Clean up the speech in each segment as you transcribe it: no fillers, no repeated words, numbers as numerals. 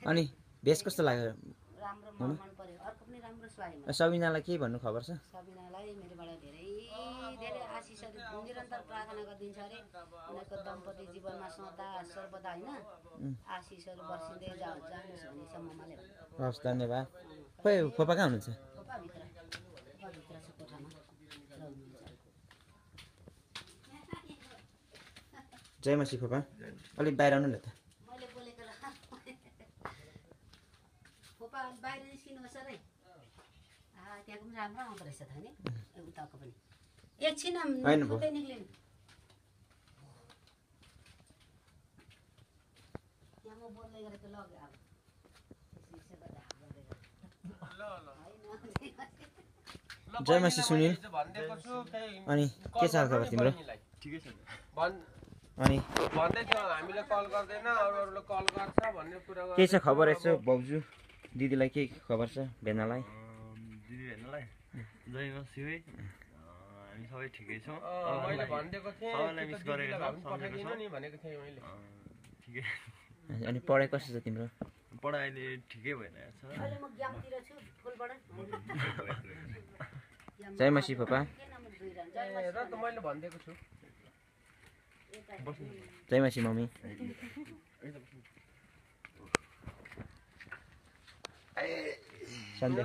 अनि भेष कस्तो लाग्यो? राम्रो मन पर्यो। अर्को पनि राम्रो स्वायो। सबिनालाई के भन्नु खबर छ? सबिनालाई मेरोबाट धेरै धेरै आशिषहरू निरन्तर प्रार्थना गरिदिन्छ अरे। उनीहरूको दम्पति जीवनमा सदा सर्वदा हैन आशिषहरू बर्सिँदै जाओस् भन्ने छ ममाले भने। हस् धन्यवाद। खोइ फोपा कहाँ हुनुहुन्छ? फोपा भित्र छ कोठामा। जय मसी फोपा। अलि बाहिर आउनु न त। मैले बोलेको ल। फोपा बाहिर निस्किनुहोस् अरे। त्यहाँको पनि राम्रो आउँदो रहेछ त नि उताको पनि एकछिन फुटै निक्लिनु यहाँ म बोल्दै गरेको लग अब जय मसी सुनिल। अनि के छ खबर तिम्रो? ठिकै छ। अनि भन्दै थियो हामीले कल गर्दैन अरूले कल गर्छ भन्ने कुरा के छ खबर यसो बाउजू दिदीलाई के खबर छ? भेनालाई दिदी भेनालाई जय मसी है। हामी सबै ठिकै छौँ। मैले भन्देको थिएँ सबैलाई मिस गरेको छ पठाइदिनु नि भनेको थिएँ मैले। ठिकै। अनि पढाइ कस्तो छ तिम्रो? पढाइ अहिले ठिकै भइरहेको छ। अहिले म ज्ञानतिर छु फुलबाट जय मसी फोपा। र त मैले भन्देको छु। जय मसी मम्मी। सन्ध्या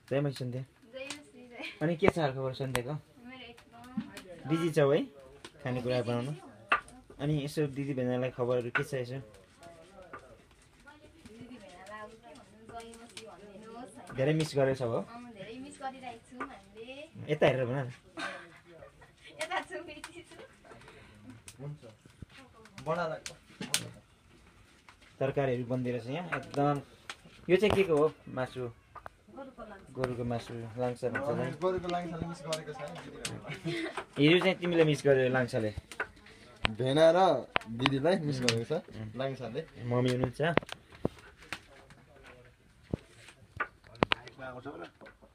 जय मसी सन्ध्या। अनि के छ खबर सन्ध्याको? बिजी छौ है खानेकुरा बनाउनु? अनि यसो दिदी भेनालाई खबरहरू के छ यसो? धेरै मिस गरेछ हो? यता हेरेर भन न। तरकारीहरू बन्दै रहेछ यहाँ एकदम। यो चाहिँ के को हो? मासु? गोरुको मासु लाङ्सा भन्छ। हिजो चाहिँ तिमीले मिस गर्यो लाङ्साले? भेना र दिदीलाई मिस गरेको छ लाङ्साले। मम्मी हुनुहुन्छ?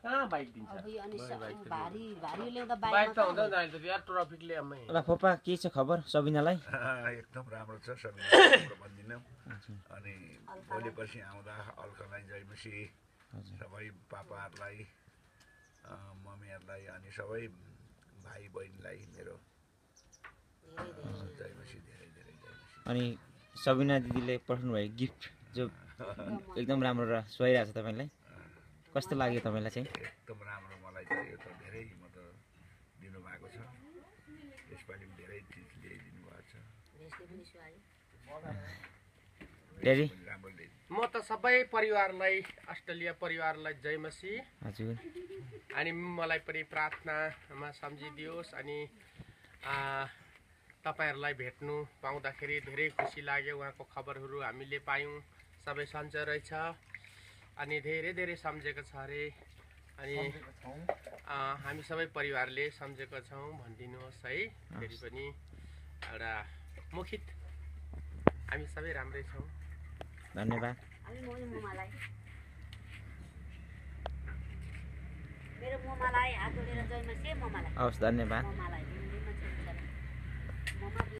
कहाँ बाइक दिन्छ? अब यो अनि भारी ल्याउँदा बाइक त हुँदैन अहिले त यार ट्राफिकले आमै। ल फोपा के छ खबर सबिनालाई? एकदम राम्रो छ सबिना भन्दिनँ। अनि भोलि पर्सि आउँदा अल्कालाई जयमसी सबै पापाहरूलाई मम्मीहरूलाई अनि सबै भाइ बहिनीलाई मेरो जयमसी धेरै धेरै जयमसी। अनि सबिना दिदीले पठाउनु भएको गिफ्ट जो एकदम राम्रो र सुहाइरहेको छ तपाईँलाई कस्तो लाग्यो तपाईँलाई चाहिँ? एकदम राम्रो मलाई चाहिँ यो त धेरै मतलब दिनुभएको छ। यसपालि पनि धेरै चिज ल्याइदिनु भएको छ। ड्याडी म त सबै परिवारलाई अस्ट्रेलिया परिवारलाई जयमसी। हजुर। अनि मलाई पनि प्रार्थनामा सम्झिदियोस्। अनि तपाईँहरूलाई भेट्नु पाउँदाखेरि धेरै खुसी लाग्यो। उहाँको खबरहरू हामीले पायौँ। सबै सन्चै रहेछ अनि धेरै धेरै सम्झेको छ अरे। अनि हामी सबै परिवारले सम्झेको छौँ भनिदिनुहोस् है। फेरि पनि एउटा मुखित हामी सबै राम्रै छौँ। धन्यवाद। मेरो ममालाई हात जोडेर जयमसी ममालाई। हवस् धन्यवाद।